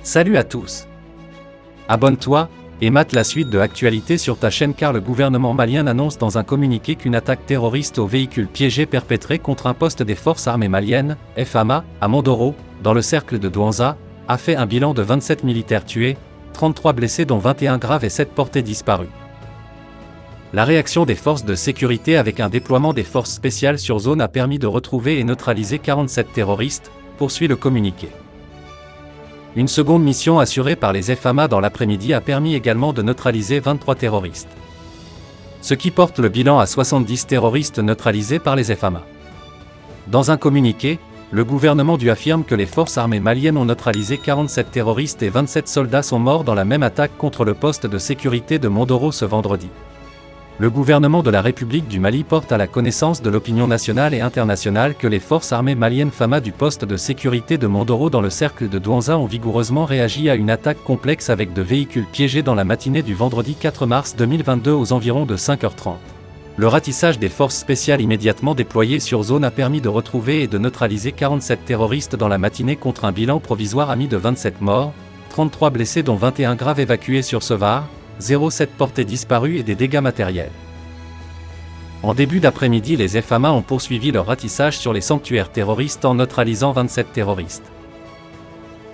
Salut à tous. Abonne-toi et mate la suite de l'actualité sur ta chaîne car le gouvernement malien annonce dans un communiqué qu'une attaque terroriste au véhicule piégé perpétrée contre un poste des forces armées maliennes, FAMA, à Mondoro, dans le cercle de Douanza, a fait un bilan de 27 militaires tués, 33 blessés dont 21 graves et 7 portés disparus. La réaction des forces de sécurité avec un déploiement des forces spéciales sur zone a permis de retrouver et neutraliser 47 terroristes, poursuit le communiqué. Une seconde mission assurée par les FAMA dans l'après-midi a permis également de neutraliser 23 terroristes. Ce qui porte le bilan à 70 terroristes neutralisés par les FAMA. Dans un communiqué, le gouvernement affirme que les forces armées maliennes ont neutralisé 47 terroristes et 27 soldats sont morts dans la même attaque contre le poste de sécurité de Mondoro ce vendredi. Le gouvernement de la République du Mali porte à la connaissance de l'opinion nationale et internationale que les forces armées maliennes FAMA du poste de sécurité de Mondoro dans le cercle de Douanza ont vigoureusement réagi à une attaque complexe avec de véhicules piégés dans la matinée du vendredi 4 mars 2022 aux environs de 5h30. Le ratissage des forces spéciales immédiatement déployées sur zone a permis de retrouver et de neutraliser 47 terroristes dans la matinée contre un bilan provisoire ami de 27 morts, 33 blessés dont 21 graves évacués sur Sevar, 07 portés disparus et des dégâts matériels. En début d'après-midi, les FAMA ont poursuivi leur ratissage sur les sanctuaires terroristes en neutralisant 27 terroristes.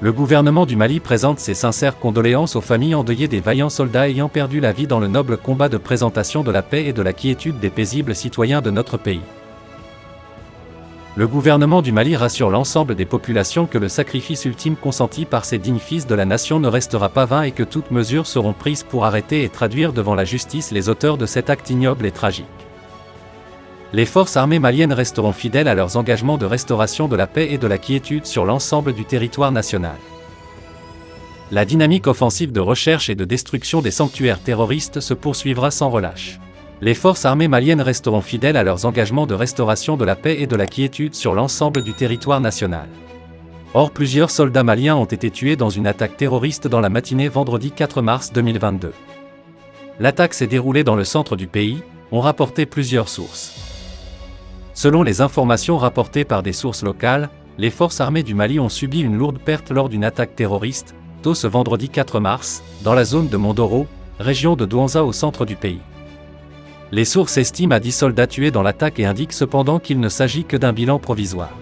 Le gouvernement du Mali présente ses sincères condoléances aux familles endeuillées des vaillants soldats ayant perdu la vie dans le noble combat de présentation de la paix et de la quiétude des paisibles citoyens de notre pays. Le gouvernement du Mali rassure l'ensemble des populations que le sacrifice ultime consenti par ces dignes fils de la nation ne restera pas vain et que toutes mesures seront prises pour arrêter et traduire devant la justice les auteurs de cet acte ignoble et tragique. Les forces armées maliennes resteront fidèles à leurs engagements de restauration de la paix et de la quiétude sur l'ensemble du territoire national. La dynamique offensive de recherche et de destruction des sanctuaires terroristes se poursuivra sans relâche. Les forces armées maliennes resteront fidèles à leurs engagements de restauration de la paix et de la quiétude sur l'ensemble du territoire national. Or, plusieurs soldats maliens ont été tués dans une attaque terroriste dans la matinée vendredi 4 mars 2022. L'attaque s'est déroulée dans le centre du pays, ont rapporté plusieurs sources. Selon les informations rapportées par des sources locales, les forces armées du Mali ont subi une lourde perte lors d'une attaque terroriste, tôt ce vendredi 4 mars, dans la zone de Mondoro, région de Douanza au centre du pays. Les sources estiment à 10 soldats tués dans l'attaque et indiquent cependant qu'il ne s'agit que d'un bilan provisoire.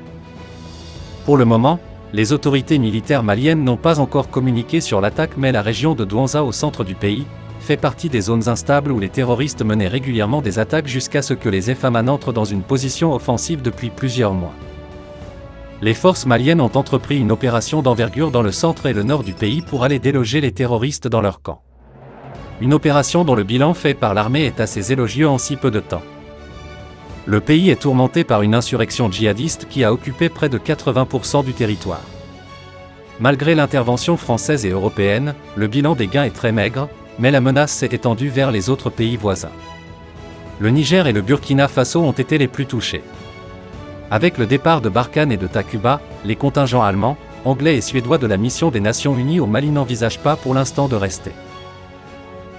Pour le moment, les autorités militaires maliennes n'ont pas encore communiqué sur l'attaque mais la région de Douanza au centre du pays fait partie des zones instables où les terroristes menaient régulièrement des attaques jusqu'à ce que les FAMA n'entrent dans une position offensive depuis plusieurs mois. Les forces maliennes ont entrepris une opération d'envergure dans le centre et le nord du pays pour aller déloger les terroristes dans leur camp. Une opération dont le bilan fait par l'armée est assez élogieux en si peu de temps. Le pays est tourmenté par une insurrection djihadiste qui a occupé près de 80% du territoire. Malgré l'intervention française et européenne, le bilan des gains est très maigre, mais la menace s'est étendue vers les autres pays voisins. Le Niger et le Burkina Faso ont été les plus touchés. Avec le départ de Barkhane et de Takuba, les contingents allemands, anglais et suédois de la mission des Nations Unies au Mali n'envisagent pas pour l'instant de rester.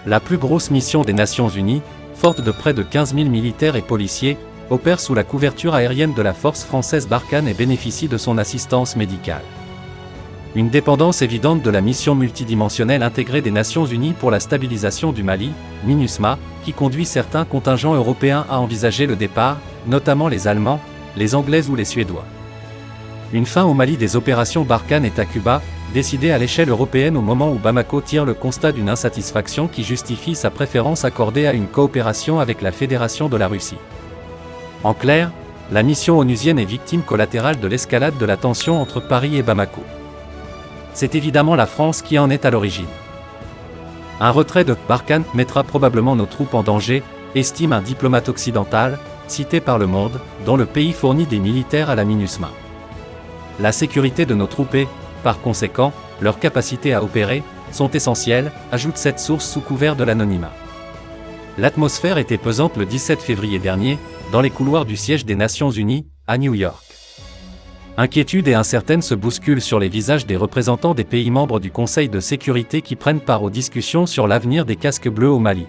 La plus grosse mission des Nations Unies, forte de près de 15 000 militaires et policiers, opère sous la couverture aérienne de la force française Barkhane et bénéficie de son assistance médicale. Une dépendance évidente de la mission multidimensionnelle intégrée des Nations Unies pour la stabilisation du Mali, MINUSMA, qui conduit certains contingents européens à envisager le départ, notamment les Allemands, les Anglais ou les Suédois. Une fin au Mali des opérations Barkhane et Takuba, décidée à l'échelle européenne au moment où Bamako tire le constat d'une insatisfaction qui justifie sa préférence accordée à une coopération avec la Fédération de la Russie. En clair, la mission onusienne est victime collatérale de l'escalade de la tension entre Paris et Bamako. C'est évidemment la France qui en est à l'origine. Un retrait de Barkhane mettra probablement nos troupes en danger, estime un diplomate occidental, cité par Le Monde, dont le pays fournit des militaires à la MINUSMA. La sécurité de nos troupes et, par conséquent, leur capacité à opérer, sont essentielles, ajoute cette source sous couvert de l'anonymat. L'atmosphère était pesante le 17 février dernier, dans les couloirs du siège des Nations Unies, à New York. Inquiétude et incertaine se bousculent sur les visages des représentants des pays membres du Conseil de sécurité qui prennent part aux discussions sur l'avenir des casques bleus au Mali.